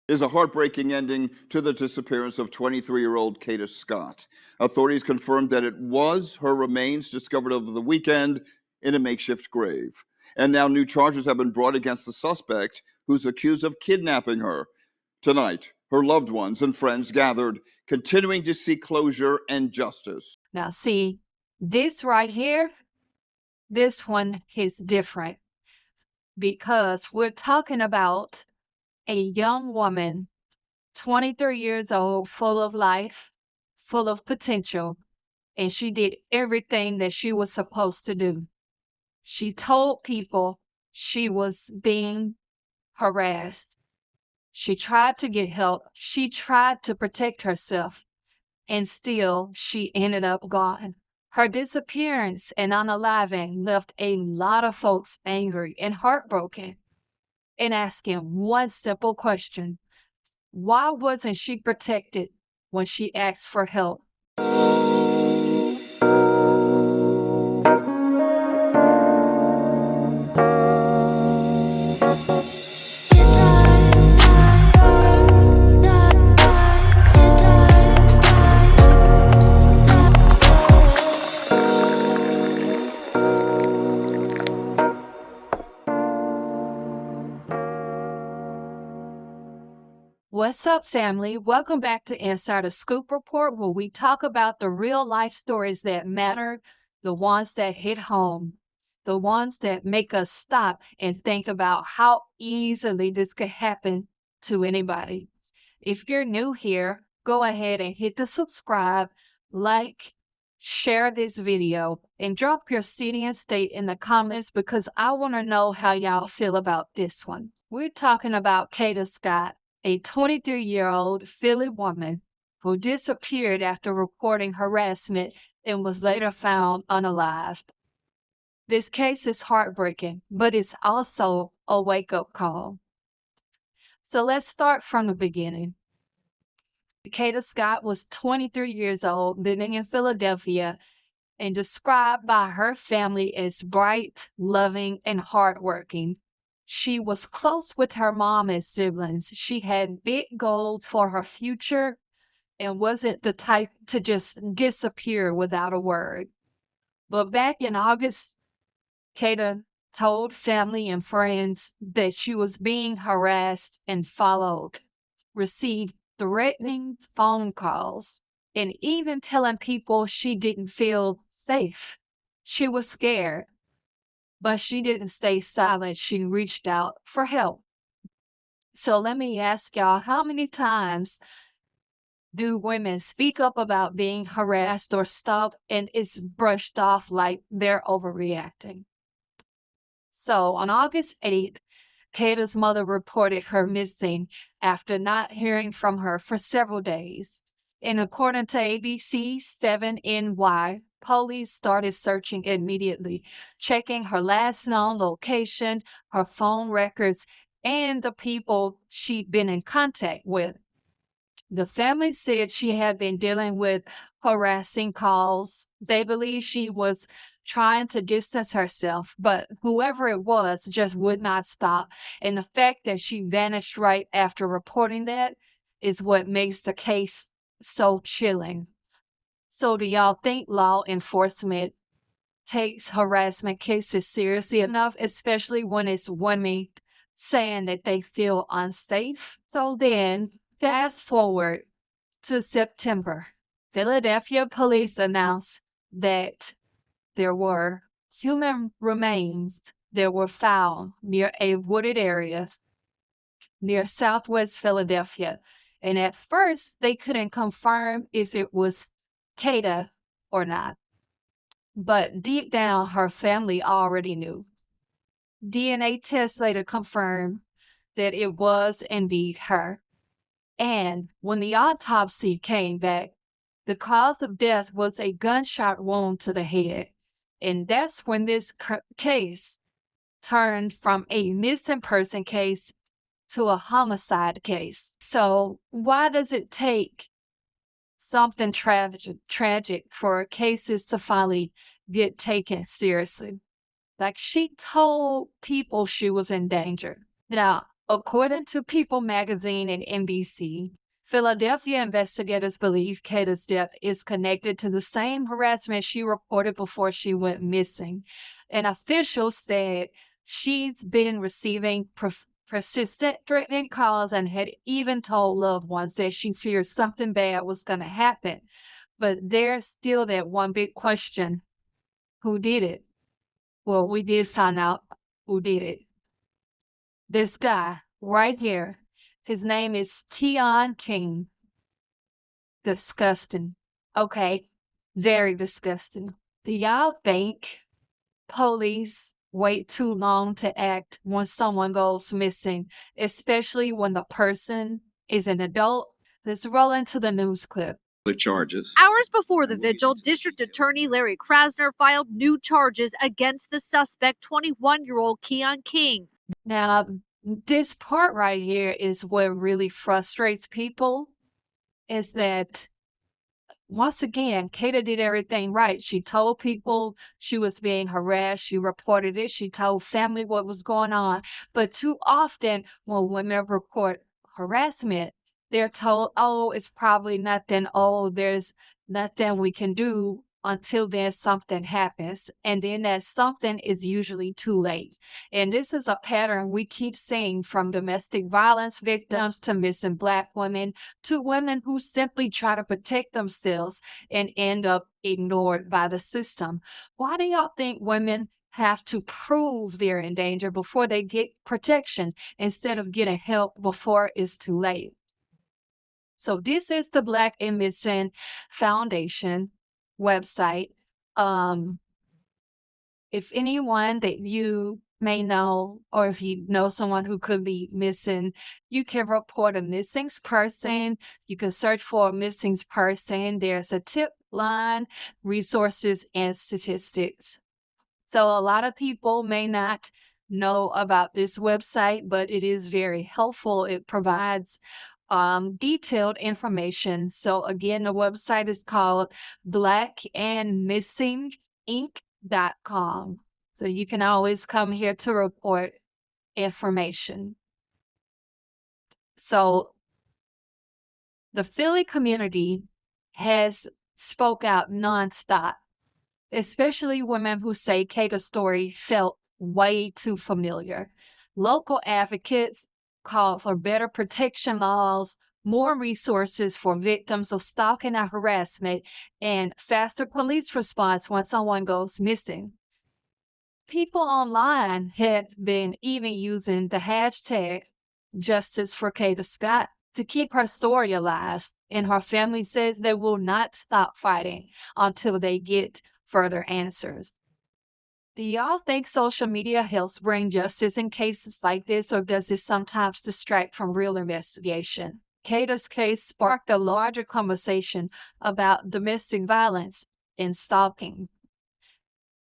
Is a heartbreaking ending to the disappearance of 23-year-old Kada Scott. Authorities confirmed that it was her remains discovered over the weekend in a makeshift grave. And now new charges have been brought against the suspect, who's accused of kidnapping her. Tonight, her loved ones and friends gathered, continuing to seek closure and justice. Now, see, this right here, this one is different because we're talking about a young woman, 23 years old, full of life, full of potential, and she did everything that she was supposed to do. She told people she was being harassed. She tried to get help. She tried to protect herself, and still she ended up gone. Her disappearance and unaliving left a lot of folks angry and heartbroken and asking one simple question: why wasn't she protected when she asked for help? What's up, family? Welcome back to Inside the Scoop Report, where we talk about the real life stories that matter, the ones that hit home, the ones that make us stop and think about how easily this could happen to anybody. If you're new here, go ahead and hit the subscribe, like, share this video, and drop your city and state in the comments because I want to know how y'all feel about this one. We're talking about Kada Scott, a 23-year-old Philly woman who disappeared after reporting harassment and was later found unalived. This case is heartbreaking, but it's also a wake-up call. So let's start from the beginning. Kada Scott was 23 years old, living in Philadelphia, and described by her family as bright, loving, and hardworking. She was close with her mom and siblings. She had big goals for her future and wasn't the type to just disappear without a word. But back in August, Kada told family and friends that she was being harassed and followed, received threatening phone calls, and even telling people she didn't feel safe. She was scared, but she didn't stay silent. She reached out for help. So let me ask y'all, how many times do women speak up about being harassed or stalked and it's brushed off like they're overreacting? So on August 8th, Kata's mother reported her missing after not hearing from her for several days. And according to ABC 7NY, police started searching immediately, checking her last known location, her phone records, and the people she'd been in contact with. The family said she had been dealing with harassing calls. They believe she was trying to distance herself, but whoever it was just would not stop. And the fact that she vanished right after reporting that is what makes the case so chilling. So, do y'all think law enforcement takes harassment cases seriously enough, especially when it's women saying that they feel unsafe? So then, fast forward to September. Philadelphia police announced that there were human remains that were found near a wooded area near southwest Philadelphia. And at first, they couldn't confirm if it was Kada or not. But deep down, her family already knew. DNA tests later confirmed that it was indeed her. And when the autopsy came back, the cause of death was a gunshot wound to the head. And that's when this case turned from a missing person case to a homicide case. So, why does it take something tragic for cases to finally get taken seriously? Like, she told people she was in danger. Now, According to People magazine and NBC, Philadelphia investigators believe Kata's death is connected to the same harassment she reported before she went missing. An official said she's been receiving persistent threatening calls and had even told loved ones that she fears something bad was going to happen. But there's still that one big question: who did it? Well, we did find out who did it. This guy right here, his name is Tion King. Disgusting. Okay, very disgusting. Do y'all think police wait too long to act when someone goes missing, especially when the person is an adult? Let's roll into the news clip. The charges. Hours before the vigil, District Attorney Larry Krasner filed new charges against the suspect, 21-year-old Keon King. Now, this part right here is what really frustrates people, is that once again, Kata did everything right. She told people she was being harassed. She reported it. She told family what was going on. But too often, when women report harassment, they're told, oh, it's probably nothing. Oh, there's nothing we can do until then something happens. And then that something is usually too late. And this is a pattern we keep seeing from domestic violence victims to missing Black women to women who simply try to protect themselves and end up ignored by the system. Why do y'all think women have to prove they're in danger before they get protection instead of getting help before it's too late? So this is the Black and Missing Foundation website. If anyone that you may know, or if you know someone who could be missing, you can report a missing person. You can search for a missing person. There's a tip line, resources, and statistics. So a lot of people may not know about this website, but it is very helpful. It provides detailed information. So again, the website is called blackandmissinginc.com. So you can always come here to report information. So the Philly community has spoke out nonstop, especially women who say Kata's story felt way too familiar. Local advocates call for better protection laws, more resources for victims of stalking and harassment, and faster police response when someone goes missing. People online have been even using the hashtag Justice for Kada Scott to keep her story alive, and her family says they will not stop fighting until they get further answers. Do y'all think social media helps bring justice in cases like this, or does it sometimes distract from real investigation? Kata's case sparked a larger conversation about domestic violence and stalking.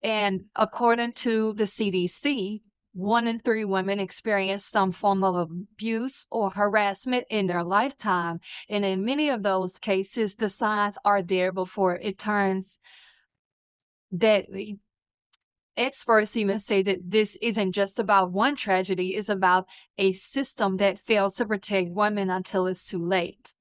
And according to the CDC, 1 in 3 women experience some form of abuse or harassment in their lifetime. And in many of those cases, the signs are there before it turns deadly. Experts even say that this isn't just about one tragedy, it's about a system that fails to protect women until it's too late.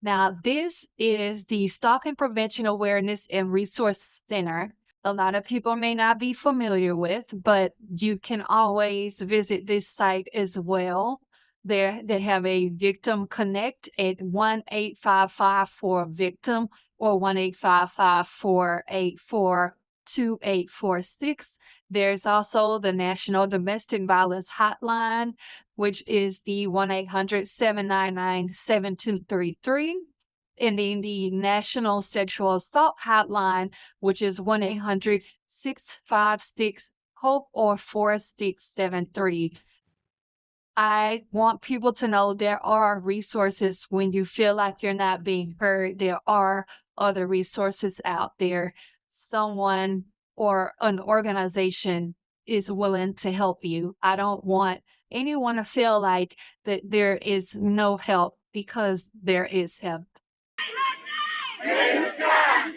Now, this is the Stalking Prevention Awareness and Resource Center. A lot of people may not be familiar with, but you can always visit this site as well. They have a Victim Connect at 1-855-4-VICTIM or 1-855-484-2846. There's also the National Domestic Violence Hotline, which is the 1-800-799-7233. And then the National Sexual Assault Hotline, which is 1-800-656-HOPE or 4673. I want people to know there are resources when you feel like you're not being heard. There are other resources out there. Someone or an organization is willing to help you. I don't want anyone to feel like that there is no help, because there is help.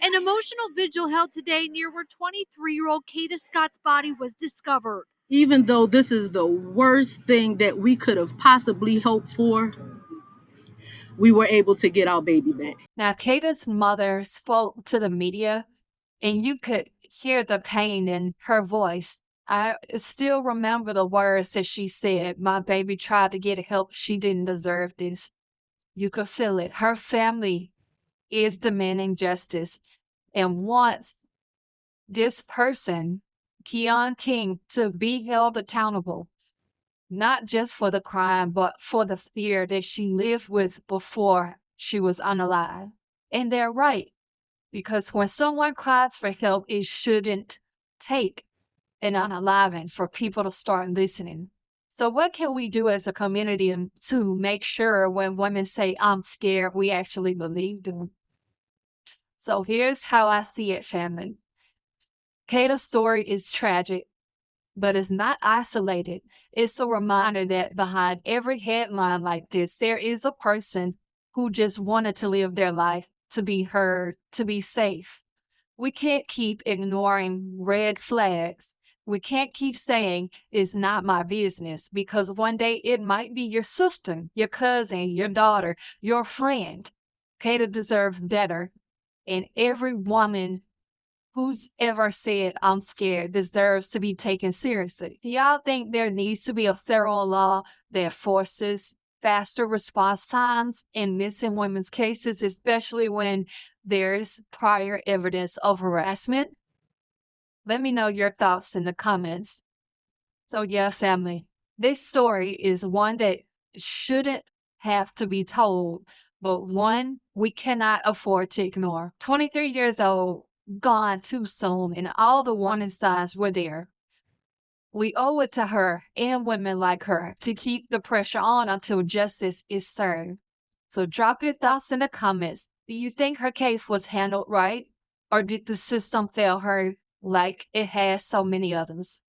An emotional vigil held today near where 23-year-old Kada Scott's body was discovered. Even though this is the worst thing that we could have possibly hoped for, we were able to get our baby back. Now, Kada's mother spoke to the media, and you could hear the pain in her voice. I still remember the words that she said. My baby tried to get help. She didn't deserve this. You could feel it. Her family is demanding justice and wants this person, Keon King, to be held accountable, not just for the crime, but for the fear that she lived with before she was unalive. And they're right, because when someone cries for help, it shouldn't take an unaliving for people to start listening. So, what can we do as a community to make sure when women say, I'm scared, we actually believe them? So, here's how I see it, family. Kata's story is tragic, but it's not isolated. It's a reminder that behind every headline like this, there is a person who just wanted to live their life, to be heard, to be safe. We can't keep ignoring red flags. We can't keep saying it's not my business, because one day it might be your sister, your cousin, your daughter, your friend. Kata deserves better. And every woman who's ever said, I'm scared, deserves to be taken seriously. Do y'all think there needs to be a federal law that forces faster response times in missing women's cases, especially when there's prior evidence of harassment? Let me know your thoughts in the comments. So, yeah, family, this story is one that shouldn't have to be told, but one we cannot afford to ignore. 23 years old, gone too soon, and all the warning signs were there. We owe it to her and women like her to keep the pressure on until justice is served. So drop your thoughts in the comments. Do you think her case was handled right? Or did the system fail her like it has so many others?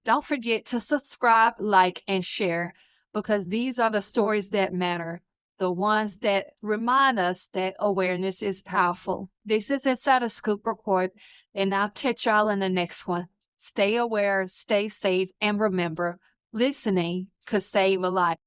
Don't forget to subscribe, like, and share, because these are the stories that matter, the ones that remind us that awareness is powerful. This is Inside a Scoop Report, and I'll catch y'all in the next one. Stay aware, stay safe, and remember, listening could save a life.